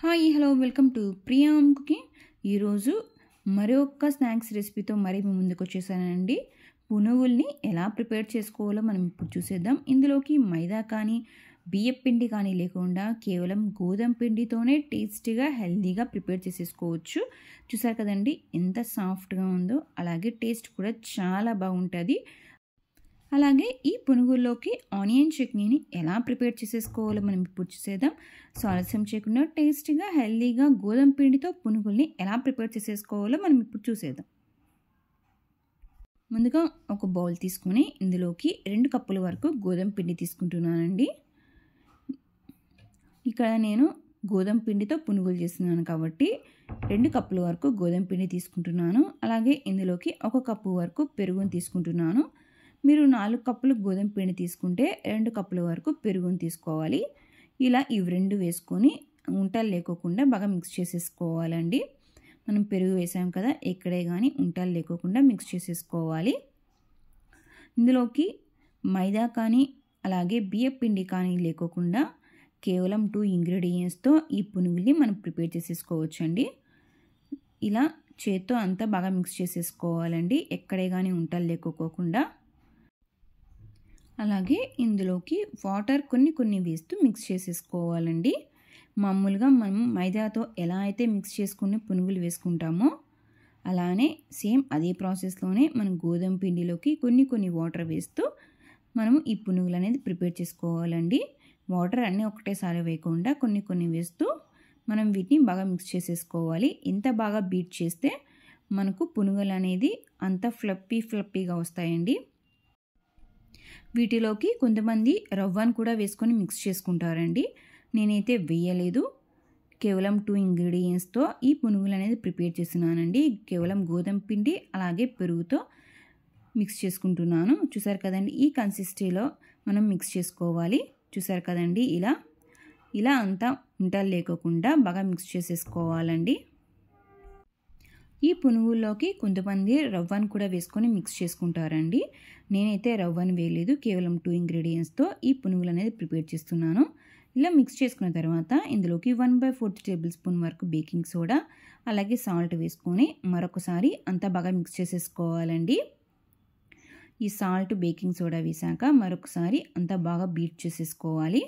Hi hello welcome to Priyam cooking. ఈరోజు మరొక snacks రెసిపీతో మీ ముందుకు వచ్చేసానండి. పునుగుల్ని ఎలా ప్రిపేర్ చేసుకోవాలో మనం ఇప్పుడు చూసేద్దాం. ఇందులోకి మైదా కానీ బియ్యం పిండి కానీ లేకుండా కేవలం గోధుమ పిండితోనే టేస్టీగా హెల్తీగా ప్రిపేర్ చేసేసుకోవచ్చు. చూసారు కదండి ఎంత సాఫ్ట్గా ఉందో, అలాగే టేస్ట్ కూడా చాలా బాగుంటుంది. అలాగే ఈ పునుగుల్లోకి ఆనియన్ చట్నీని ఎలా ప్రిపేర్ చేసేసుకోవాలో మనం ఇప్పుడు చూసేద్దాం. సో ఆలస్యం చేయకుండా టేస్టీగా హెల్తీగా గోధుమ పిండితో పునుగుల్ని ఎలా ప్రిపేర్ చేసేసుకోవాలో మనం ఇప్పుడు చూసేద్దాం. ముందుగా ఒక బౌల్ తీసుకొని ఇందులోకి 2 కప్పుల వరకు గోధుమ పిండి తీసుకుంటున్నానండి. ఇక్కడ నేను గోధుమ పిండితో పునుగులు చేస్తున్నాను కాబట్టి 2 కప్పుల వరకు గోధుమ పిండి తీసుకుంటున్నాను. అలాగే ఇందులోకి 1 కప్పు వరకు పెరుగుని తీసుకుంటున్నాను. మీరు 4 కప్పులు గోధుమ పిండి తీసుకుంటే 2 కప్పుల వరకు పెరుగుని తీసుకోవాలి. ఇలా ఇవి 2 వేసుకొని ఉంటలు లేకోకుండా బాగా మిక్స్ చేసేసుకోవాలండి. మనం పెరుగు వేసాం కదా, ఎక్కడే కానీ ఉంటలు లేకోకుండా మిక్స్ చేసేసుకోవాలి. ఇందులోకి మైదా కానీ అలాగే బియ్యం పిండి కానీ లేకోకుండా కేవలం 2 ఇంగ్రీడియంట్స్తో ఈ పునుగుల్ని మనం ప్రిపేర్ చేసేసుకోవచ్చండి. ఇలా చేత్తో అంతా బాగా మిక్స్ చేసేసుకోవాలండి, ఎక్కడే కానీ ఉంటలు లేకోకుండా. అలాగే ఇందులోకి వాటర్ కొన్ని వేస్తూ మిక్స్ చేసేసుకోవాలండి. మామూలుగా మనం మైదాతో ఎలా అయితే మిక్స్ చేసుకుని పునుగులు వేసుకుంటామో అలానే సేమ్ అదే ప్రాసెస్లోనే మనం గోధుమ పిండిలోకి కొన్ని వాటర్ వేస్తూ మనము ఈ పునుగులు అనేది ప్రిపేర్ చేసుకోవాలండి. వాటర్ అన్నీ ఒకటేసారి వేయకుండా కొన్ని వేస్తూ మనం వీటిని బాగా మిక్స్ చేసేసుకోవాలి. ఎంత బాగా బీట్ చేస్తే మనకు పునుగులు అనేది అంత ఫ్లప్పీగా వస్తాయండి. వీటిలోకి కొంతమంది రవ్వను కూడా వేసుకొని మిక్స్ చేసుకుంటారండి. నేనైతే వేయలేదు. కేవలం 2 ఇంగ్రీడియంట్స్తో ఈ పునుగులు అనేది ప్రిపేర్ చేస్తున్నానండి. కేవలం గోధుమ పిండి అలాగే పెరుగుతో మిక్స్ చేసుకుంటున్నాను. చూసారు కదండి, ఈ కన్సిస్టెన్సీలో మనం మిక్స్ చేసుకోవాలి. చూసారు కదండి, ఇలా అంతా ఉంటలు లేకోకుండా బాగా మిక్స్ చేసేసుకోవాలండి. ఈ పునుగుల్లోకి కొంతమంది రవ్వను కూడా వేసుకొని మిక్స్ చేసుకుంటారండి. నేనైతే రవ్వను వేయలేదు. కేవలం 2 ఇంగ్రీడియంట్స్తో ఈ పునుగులు అనేది ప్రిపేర్ చేస్తున్నాను. ఇలా మిక్స్ చేసుకున్న తర్వాత ఇందులోకి 1/4 టేబుల్ స్పూన్ వరకు బేకింగ్ సోడా అలాగే సాల్ట్ వేసుకొని మరొకసారి అంతా బాగా మిక్స్ చేసేసుకోవాలండి. ఈ సాల్ట్ బేకింగ్ సోడా వేసాక మరొకసారి అంతా బాగా బీట్ చేసేసుకోవాలి.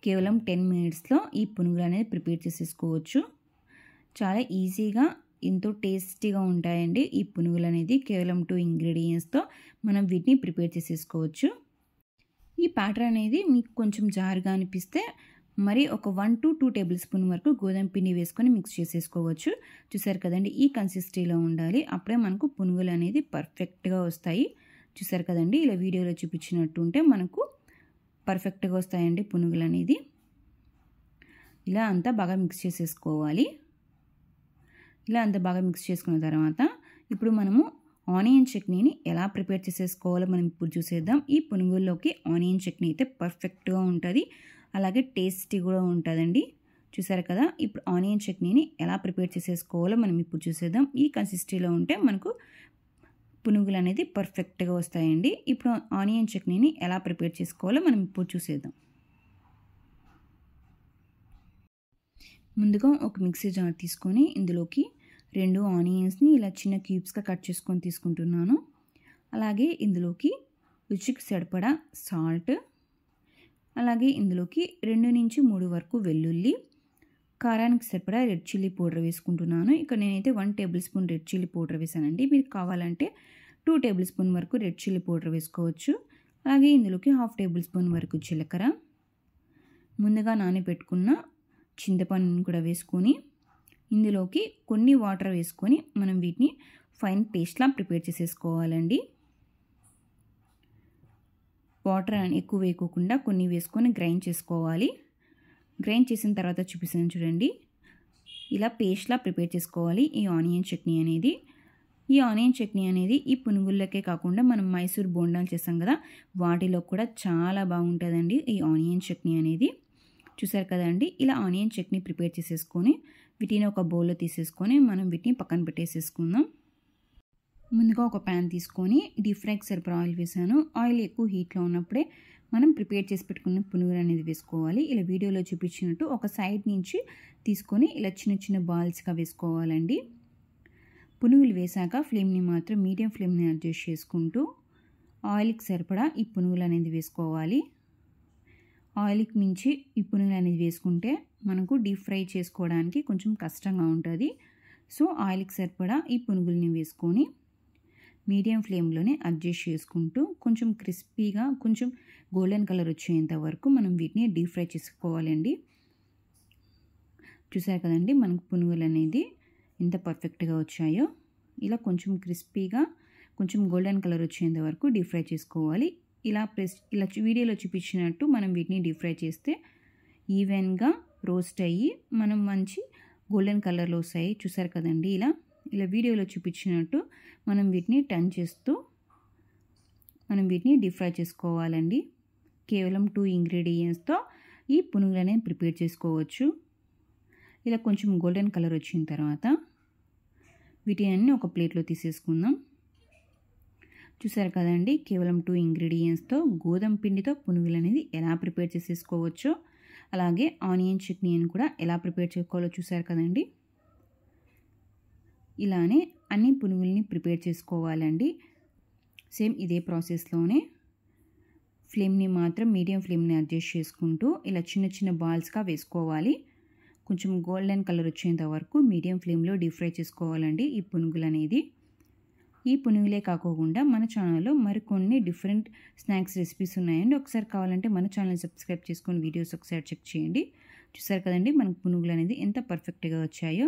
కేవలం 10 మినిట్స్లో ఈ పునుగులు అనేది ప్రిపేర్ చేసేసుకోవచ్చు. చాలా ఈజీగా ఎంతో టేస్టీగా ఉంటాయండి ఈ పునుగులు అనేది. కేవలం 2 ఇంగ్రీడియంట్స్తో మనం వీటిని ప్రిపేర్ చేసేసుకోవచ్చు. ఈ బ్యాటర్ అనేది మీకు కొంచెం జారుగా అనిపిస్తే మరి ఒక 1 to 2 టేబుల్ స్పూన్ వరకు గోధుమ పిండి వేసుకొని మిక్స్ చేసేసుకోవచ్చు. చూసారు కదండి, ఈ కన్సిస్టెన్సీలో ఉండాలి. అప్పుడే మనకు పునుగులు అనేది పర్ఫెక్ట్గా వస్తాయి. చూసారు కదండి, ఇలా వీడియోలో చూపించినట్టు ఉంటే మనకు పర్ఫెక్ట్గా వస్తాయండి పునుగులు అనేది. ఇలా అంతా బాగా మిక్స్ చేసేసుకోవాలి. ఇలా అంతా బాగా మిక్స్ చేసుకున్న తర్వాత ఇప్పుడు మనము ఆనియన్ చట్నీని ఎలా ప్రిపేర్ చేసేసుకోవాలో మనం ఇప్పుడు చూసేద్దాం. ఈ పునుగుల్లోకి ఆనియన్ చట్నీ అయితే పర్ఫెక్ట్గా ఉంటుంది, అలాగే టేస్టీ కూడా ఉంటుందండి. చూసారు కదా, ఇప్పుడు ఆనియన్ చట్నీని ఎలా ప్రిపేర్ చేసేసుకోవాలో మనం ఇప్పుడు చూసేద్దాం. ఈ కన్సిస్టెన్సీలో ఉంటే మనకు పునుగులు అనేది పర్ఫెక్ట్గా వస్తాయండి. ఇప్పుడు ఆనియన్ చట్నీని ఎలా ప్రిపేర్ చేసుకోవాలో మనం ఇప్పుడు చూసేద్దాం. ముందుగా ఒక మిక్సీ జార్ తీసుకొని ఇందులోకి 2 ఆనియన్స్ని ఇలా చిన్న క్యూబ్స్గా కట్ చేసుకొని తీసుకుంటున్నాను. అలాగే ఇందులోకి రుచికి సరిపడా సాల్ట్, అలాగే ఇందులోకి 2 నుంచి 3 వరకు వెల్లుల్లి, కారానికి సరిపడా రెడ్ చిల్లీ పౌడర్ వేసుకుంటున్నాను. ఇక్కడ నేనైతే 1 table spoon red chilli powder వేసానండి. మీరు కావాలంటే 2 టేబుల్ స్పూన్ వరకు రెడ్ చిల్లీ పౌడర్ వేసుకోవచ్చు. అలాగే ఇందులోకి 1/2 టేబుల్ స్పూన్ వరకు జీలకర్ర, ముందుగా నానబెట్టుకున్న చింతపండుని కూడా వేసుకొని ఇందులోకి కొన్ని వాటర్ వేసుకొని మనం వీటిని ఫైన్ పేస్ట్లా ప్రిపేర్ చేసేసుకోవాలండి. వాటర్ ఎక్కువ వేయకోకుండా కొన్ని వేసుకొని గ్రైండ్ చేసుకోవాలి. గ్రైండ్ చేసిన తర్వాత చూపిస్తాను చూడండి, ఇలా పేస్ట్లా ప్రిపేర్ చేసుకోవాలి ఈ ఆనియన్ చట్నీ అనేది. ఈ ఆనియన్ చట్నీ అనేది ఈ పునుగుళ్ళకే కాకుండా మనం మైసూర్ బోండాలు చేస్తాం కదా, వాటిలో కూడా చాలా బాగుంటుందండి ఈ ఆనియన్ చట్నీ అనేది. చూసారు కదండి, ఇలా ఆనియన్ చట్నీ ప్రిపేర్ చేసేసుకొని వీటిని ఒక బౌల్లో తీసేసుకొని మనం వీటిని పక్కన పెట్టేసేసుకుందాం. ముందుగా ఒక ప్యాన్ తీసుకొని డీప్ ఫ్రైకి సరిపడా ఆయిల్ వేసాను. ఆయిల్ ఎక్కువ హీట్లో ఉన్నప్పుడే మనం ప్రిపేర్ చేసి పెట్టుకున్న పునుగులు అనేది వేసుకోవాలి. ఇలా వీడియోలో చూపించినట్టు ఒక సైడ్ నుంచి తీసుకొని ఇలా చిన్న చిన్న బాల్స్గా వేసుకోవాలండి. పునుగులు వేసాక ఫ్లేమ్ని మాత్రం మీడియం ఫ్లేమ్ని అడ్జస్ట్ చేసుకుంటూ ఆయిల్కి సరిపడా ఈ పునుగులు అనేది వేసుకోవాలి. ఆయిల్కి మించి ఈ పునుగులు అనేది వేసుకుంటే మనకు డీప్ ఫ్రై చేసుకోవడానికి కొంచెం కష్టంగా ఉంటుంది. సో ఆయిల్కి సరిపడా ఈ పునుగుల్ని వేసుకొని మీడియం ఫ్లేమ్లోనే అడ్జస్ట్ చేసుకుంటూ కొంచెం క్రిస్పీగా కొంచెం గోల్డెన్ కలర్ వచ్చేంత వరకు మనం వీటిని డీప్ ఫ్రై చేసుకోవాలండి. చూసారు కదండి మనకు పునుగులు అనేది ఎంత పర్ఫెక్ట్గా వచ్చాయో. ఇలా కొంచెం క్రిస్పీగా కొంచెం గోల్డెన్ కలర్ వచ్చేంత వరకు డీప్ ఫ్రై చేసుకోవాలి. ఇలా వీడియోలో చూపించినట్టు మనం వీటిని డీప్ ఫ్రై చేస్తే ఈవెన్గా రోస్ట్ అయ్యి మనం మంచి గోల్డెన్ కలర్లో వస్తాయి. చూసారు కదండి ఇలా వీడియోలో చూపించినట్టు మనం వీటిని టర్న్ చేస్తూ మనం వీటిని డీప్ ఫ్రై చేసుకోవాలండి. కేవలం 2 ఇంగ్రీడియంట్స్తో ఈ పునుగులనే ప్రిపేర్ చేసుకోవచ్చు. ఇలా కొంచెం గోల్డెన్ కలర్ వచ్చిన తర్వాత వీటిని ఒక ప్లేట్లో తీసేసుకుందాం. చూసారు కదండి కేవలం 2 ఇంగ్రీడియంట్స్తో గోధుమ పిండితో పునుగులు అనేది ఎలా ప్రిపేర్ చేసేసుకోవచ్చో, అలాగే ఆనియన్ చట్నీని కూడా ఎలా ప్రిపేర్ చేసుకోవాలో చూసారు కదండి. ఇలానే అన్ని పునుగుల్ని ప్రిపేర్ చేసుకోవాలండి. సేమ్ ఇదే ప్రాసెస్లోనే ఫ్లేమ్ని మాత్రం మీడియం ఫ్లేమ్ని అడ్జస్ట్ చేసుకుంటూ ఇలా చిన్న చిన్న బాల్స్గా వేసుకోవాలి. కొంచెం గోల్డెన్ కలర్ వచ్చేంత వరకు మీడియం ఫ్లేమ్లో డీప్ ఫ్రై చేసుకోవాలండి ఈ పునుగులు అనేది. ఈ పునుగులే కాకుండా మన ఛానల్లో మరికొన్ని డిఫరెంట్ స్నాక్స్ రెసిపీస్ ఉన్నాయండి. ఒకసారి కావాలంటే మన ఛానల్ సబ్స్క్రైబ్ చేసుకొని వీడియోస్ ఒకసారి చెక్ చేయండి. చూసారు కదండి మనకు పునుగులు అనేది ఎంత పర్ఫెక్ట్గా వచ్చాయో.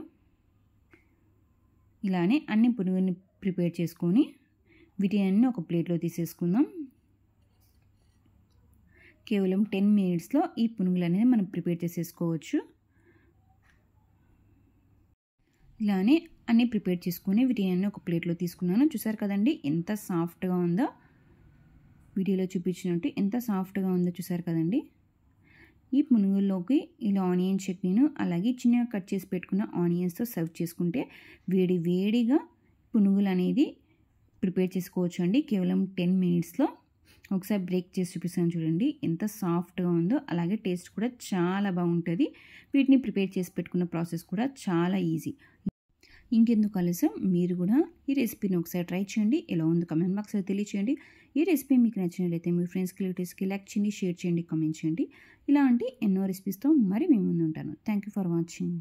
ఇలానే అన్ని పునుగుల్ని ప్రిపేర్ చేసుకొని వీటిని ఒక ప్లేట్లో తీసేసుకుందాం. కేవలం 10 మినిట్స్లో ఈ పునుగులు అనేది మనం ప్రిపేర్ చేసేసుకోవచ్చు. ఇలానే అన్నీ ప్రిపేర్ చేసుకుని వీటిని ఒక ప్లేట్లో తీసుకున్నాను. చూసారు కదండి ఎంత సాఫ్ట్గా ఉందో, వీడియోలో చూపించినట్టు ఎంత సాఫ్ట్గా ఉందో చూసారు కదండి. ఈ పునుగుల్లోకి ఇలా ఆనియన్ చట్నీను అలాగే చిన్నగా కట్ చేసి పెట్టుకున్న ఆనియన్స్తో సర్వ్ చేసుకుంటే వేడిగా పునుగులు అనేది ప్రిపేర్ చేసుకోవచ్చు అండి కేవలం 10 మినిట్స్లో. ఒకసారి బ్రేక్ చేసి చూపిస్తాను చూడండి ఎంత సాఫ్ట్గా ఉందో, అలాగే టేస్ట్ కూడా చాలా బాగుంటుంది. వీటిని ప్రిపేర్ చేసి పెట్టుకున్న ప్రాసెస్ కూడా చాలా ఈజీ. ఇంకెందుకు ఆలస్యం, మీరు కూడా ఈ రెసిపీని ఒకసారి ట్రై చేయండి. ఎలా ఉందో కామెంట్ బాక్స్లో తెలియచేయండి. ఈ రెసిపీ మీకు నచ్చినట్లయితే మీ ఫ్రెండ్స్కి రిలేటివ్స్కి లైక్ చేయండి, షేర్ చేయండి, కామెంట్ చేయండి. ఇలాంటి ఎన్నో రెసిపీస్తో మరి మేము ముందు ఉంటాను. Thank you for watching.